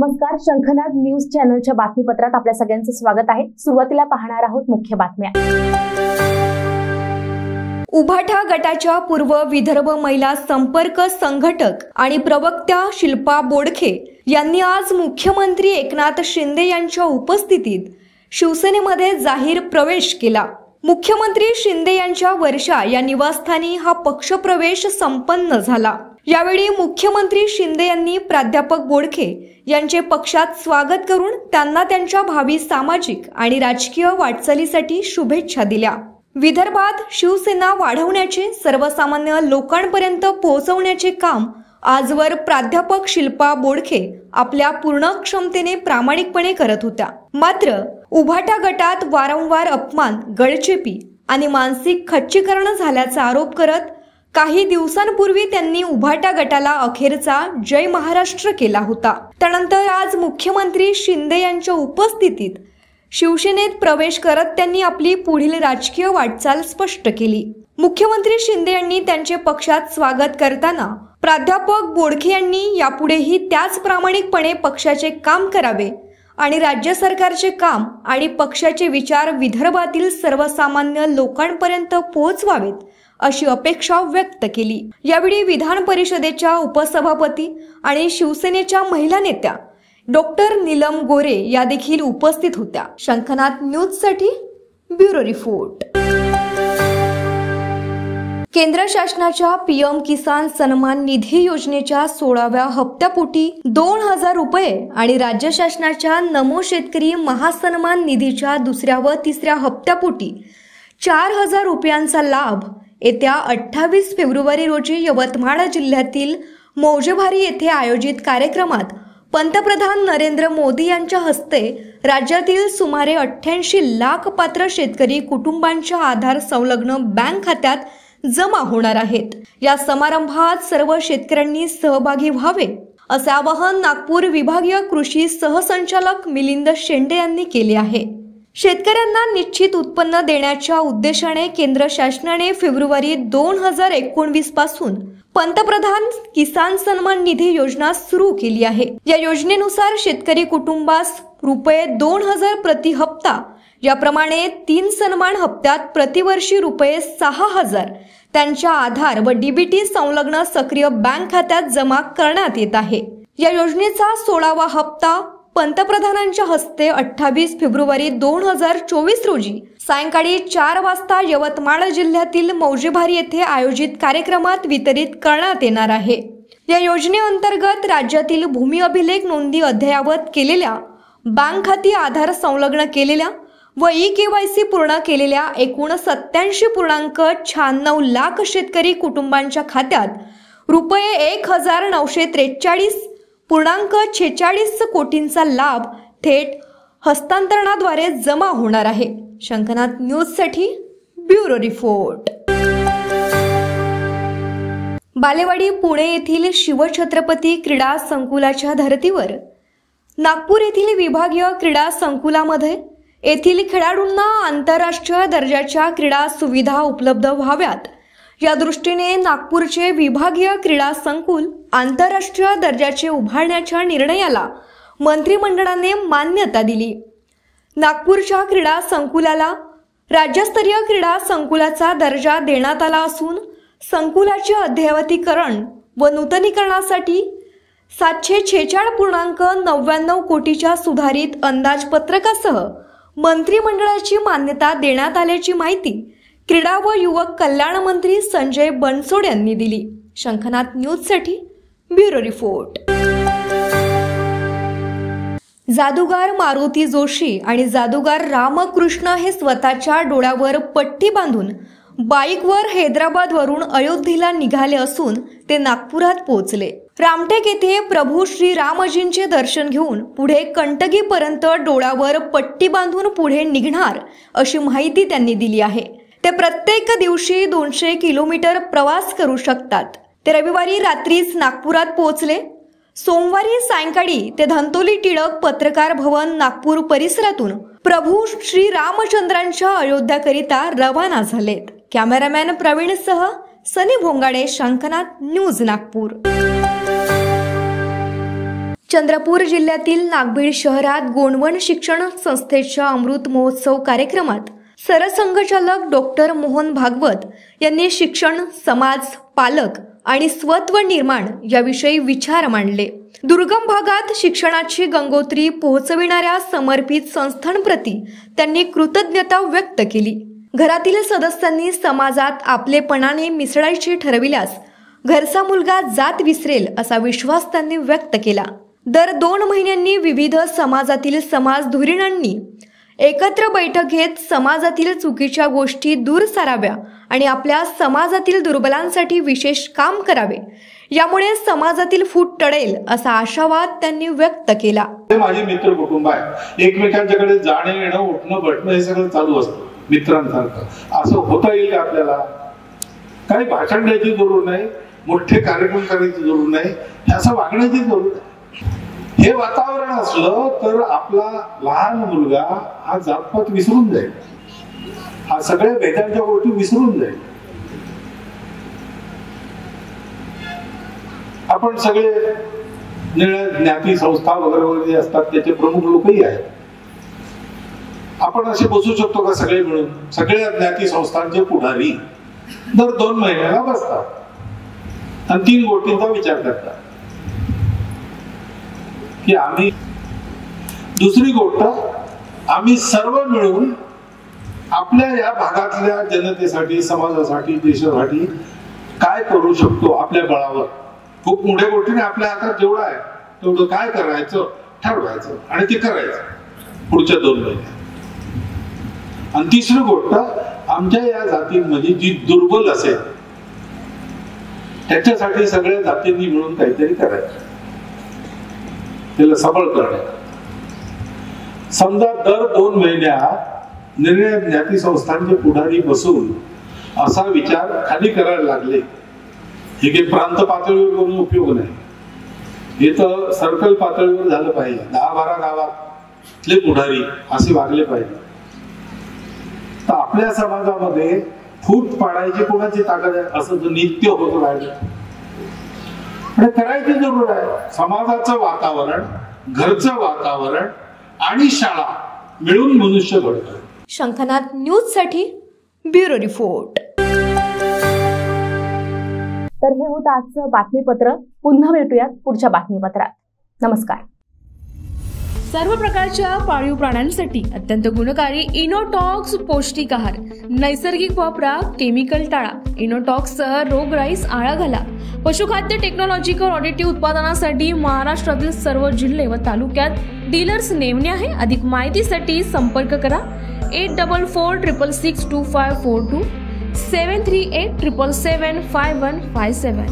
नमस्कार, शंखनाद न्यूज चॅनलच्या बातमीपत्रात आपल्या सगळ्यांचं स्वागत आहे। सुरुवातीला पाहणार आहोत मुख्य बातम्या। उभाटा गटाच्या पूर्व विदर्भ महिला संपर्क संघटक आणि प्रवक्त्या शिल्पा बोडखे यांनी आज मुख्यमंत्री एकनाथ शिंदे यांच्या उपस्थितीत शिवसेनेमध्ये जाहीर प्रवेश केला। मुख्यमंत्री शिंदे यांच्या वर्षा या निवासस्थानी हा पक्षप्रवेश संपन्न झाला। यावेळी मुख्यमंत्री शिंदे यांनी प्राध्यापक बोडखे यांचे पक्षात स्वागत करून त्यांना त्यांच्या भावी सामाजिक आणि राजकीय वाटचालीसाठी शुभेच्छा दिल्या। विदर्भात शिवसेना वाढवण्याचे, सर्वसामान्य लोकांपर्यंत पोहोचवण्याचे काम आजवर प्राध्यापक शिल्पा बोडखे आपल्या पूर्ण क्षमतेने प्रामाणिकपणे करत होत्या। मात्र उभाटा गटात वारंवार अपमान, गळचेपी आणि मानसिक खच्चीकरण झाल्याचा आरोप करत काही दिवसांपूर्वी त्यांनी उभाटा गटाला अखेरचा जय महाराष्ट्र केला होता। त्यानंतर आज मुख्यमंत्री शिंदे यांच्या उपस्थितीत शिवसेनेत प्रवेश करत त्यांनी आपली पुढील राजकीय वाटचाल स्पष्ट केली। मुख्यमंत्री शिंदे यांनी त्यांचे पक्षात स्वागत करताना प्राध्यापक बोडखे यांनी यापुढेही त्याच प्रामाणिकपणे पक्षाचे काम करावे आणि राज्य सरकारचे काम आणि पक्षाचे विचार विदर्भातील सर्वसामान्य लोकांपर्यंत पोहोचवावेत अशी अपेक्षा व्यक्त केली। यावेळी विधान परिषदेच्या उपसभापती आणि शिवसेनेच्या महिला नेत्या डॉक्टर नीलम गोरे या देखील उपस्थित होत्या। शंखनाद न्यूज साठी ब्युरो रिपोर्ट। केंद्र शासनाच्या पीएम किसान सन्मान निधी योजनेच्या 16व्या हप्त्यापोटी 2000 रुपये आणि राज्य शासनाच्या नमो शेतकरी महासन्मान निधीच्या दुसऱ्या व तिसऱ्या हप्त्यापोटी 4000 रुपयांचा लाभ येत्या 28 फेब्रुवारी रोजी यवतमाळ जिल्ह्यातील मौजेभारी येथे आयोजित कार्यक्रमात पंतप्रधान नरेंद्र मोदी यांच्या हस्ते राज्यातील सुमारे 88 लाख पात्र शेतकरी कुटुंबांच्या आधार संलग्न बँक खात्यात जमा होणार आहेत। या समारंभात सर्व शेतकऱ्यांनी सहभागी व्हावे असे आवाहन नागपूर विभागीय कृषी सहसंचालक मिलिंद शेंडे यांनी केले आहे। शेतकऱ्यांना निश्चित उत्पन्न देण्याच्या उद्देशाने केंद्र शासनाने फेब्रुवारी 2019 पासून पंतप्रधान किसान सन्मान निधी योजना सुरू केली आहे। या योजनेनुसार शेतकरी कुटुंबास रुपये 2000 प्रति हप्ता याप्रमाणे 3 सन्मान हप्त्यात प्रतिवर्षी रुपये 6000 त्यांच्या आधार व डीबीटी संलग्न सक्रिय बँक खात्यात जमा करण्यात येत आहे। या योजनेचा 16वा हप्ता पंतप्रधानांच्या हस्ते 28 फेब्रुवारी 2024 रोजी सायंकाळी 4 वाजता यवतमाळ जिल्ह्यातील मौजेभारी येथे आयोजित कार्यक्रमात वितरित करण्यात येणार आहे। या योजनेअंतर्गत राज्यातील भूमी अभिलेख नोंदी अद्ययावत केलेल्या, बँक खाती आधार संलग्न केलेल्या व ई-केवायसी पूर्ण केलेल्या एकूण 87.96 लाख शेतकरी कुटुंबांच्या खात्यात रुपये 1943.46 कोटींचा लाभ थेट हस्तांतरणाद्वारे जमा होणार आहे। शंखनाद न्यूज साठी ब्युरो रिपोर्ट। बालेवाडी पुणे येथील शिवछत्रपती क्रीडा संकुलाच्या धर्तीवर नागपूर येथील विभागीय क्रीडा संकुलामध्ये येथील खेळाडूंना आंतरराष्ट्रीय दर्जाच्या क्रीडा सुविधा उपलब्ध व्हाव्यात या दृष्टीने नागपूरचे विभागीय क्रीडा संकुल आंतरराष्ट्रीय दर्जाचे उभारण्याच्या निर्णयाला मंत्रिमंडळाने मान्यता दिली। नागपूरच्या क्रीडा संकुलाला राज्यस्तरीय क्रीडा संकुलाचा दर्जा देण्यात आला असून संकुलाचे अद्ययावतीकरण व नूतनीकरणासाठी 746.99 कोटीच्या सुधारित अंदाजपत्रकासह मंत्रिमंडळाची मान्यता देण्यात आल्याची माहिती क्रीडा व युवक कल्याण मंत्री संजय बनसोड यांनी दिली। शंखनाद न्यूज साठी ब्युरो रिपोर्ट। जादूगार मारुती जोशी आणि जादूगार रामकृष्ण हे स्वतःच्या डोळ्यावर पट्टी बांधून बाईकवर हैदराबाद वरून अयोध्येला निघाले असून ते नागपुरात पोहोचले। रामटेक येथे प्रभू श्री रामजींचे दर्शन घेऊन पुढे कंटगी पर्यंत डोळ्यावर पट्टी बांधून पुढे निघणार अशी माहिती त्यांनी दिली आहे। ते प्रत्येक दिवशी 200 किलोमीटर प्रवास करू शकतात। ते रविवारी रात्रीच नागपुरात पोहोचले। सोमवारी सायंकाळी ते धंतोली टिळक पत्रकार भवन नागपूर परिसरातून प्रभू श्री रामचंद्रांच्या अयोध्याकरिता रवाना झालेत। कॅमेरामॅन प्रवीण सह सनी भोंगाडे, शंखनाद न्यूज नागपूर। चंद्रपूर जिल्ह्यातील नागभीड शहरात गोंडवन शिक्षण संस्थेच्या अमृत महोत्सव कार्यक्रमात सरसंघचालक डॉक्टर मोहन भागवत यांनी शिक्षण, समाज, पालक आणि स्वत्व निर्माण याविषयी विचार मांडले. दुर्गम भागात शिक्षणाची गंगोत्री पोहोचविणाऱ्या समर्पित संस्थांप्रती त्यांनी कृतज्ञता व्यक्त केली. घरातील सदस्यांनी समाजात आपलेपणाने मिसळायचे ठरविल्यास घरचा मुलगा जात विसरेल असा विश्वास त्यांनी व्यक्त केला. दर 2 महिन्यांनी विविध समाजातील समाज धुरीणांनी एकत्र बैठक घेत समाजातील चुकीच्या गोष्टी दूर साराव्या आणि आपल्या समाजातील दुर्बलांसाठी विशेष काम करावे. यामुळे समाजातील फूट टळेल असा आशावाद त्यांनी व्यक्त केला. माझे मित्र कुटुंब आहे, एकमेकांच्याकडे जाणे येणं, उठणं बटणं हे सगळं चालू असतं मित्रांसारखं. असं होता येईल का आपल्याला? काही भाषण द्यायची जरूर नाही, मोठे कार्यक्रम करायची जरूर नाही, असं वागण्याची जरूर नाही. हे वातावरण असलं तर आपला लहान मुलगा हा जातपात विसरून जाईल, हा सगळ्या भेदांच्या गोष्टी विसरून जाईल. आपण सगळे निळ्या ज्ञाती संस्था वगैरे वगैरे जे असतात त्याचे प्रमुख लोकही आहेत. आपण असे बसू शकतो का सगळे मिळून? सगळ्या ज्ञाती संस्थांचे पुढारी दर 2 महिन्याला बसतात आणि 3 गोष्टींचा विचार करतात की आम्ही, दुसरी गोष्ट, आम्ही सर्व मिळून आपल्या या भागातल्या जनतेसाठी, समाजासाठी, देशासाठी काय करू शकतो आपल्या बळावर. खूप मोठ्या गोष्टीने आपल्या हातात जेवढं आहे तेवढं काय करायचं ठरवायचं आणि ते करायचं पुढच्या 2 महिन्यात. आणि तिसरी गोष्ट, आमच्या या जातींमध्ये जी दुर्बल असेल त्याच्यासाठी सगळ्या जातींनी मिळून काहीतरी करायचं, त्याला सबळ करणे. समजा दर 2 महिन्यात निर्णय ज्ञाती संस्थांचे पुढारी बसून असा विचार खाली करायला लागले. हे काही प्रांत पातळीवर करून उपयोग नाही, हे तर सर्कल पातळीवर झालं पाहिजे. 10-12 गावातले पुढारी असे वागले पाहिजे. तर आपल्या समाजामध्ये फूट पाडायची कोणाची ताकद आहे? असं जर नित्य होत राहिलं करायची जरूर आहे. समाजाचं वातावरण, घरचं वातावरण आणि शाळा मिळून मनुष्य घडतो. शंखनाथ न्यूज साठी ब्युरो रिपोर्ट. तर हे होतं आजचं बातमीपत्र. पुन्हा भेटूयात पुढच्या बातमीपत्रात. नमस्कार. सर्व प्रकारच्या पाळीव प्राण्यांसाठी अत्यंत गुणकारी इनोटॉक्स पौष्टिक आहार. नैसर्गिक वापरा, केमिकल टाळा. इनोटॉक्ससह रोगराईस आळा घाला. पशुखाद्य टेक्नॉलॉजिकल ऑडिटिव्ह उत्पादनासाठी महाराष्ट्रातील सर्व जिल्हे व तालुक्यात डीलर्स नेमणे आहे. अधिक माहितीसाठी संपर्क करा 8446662542 738777557.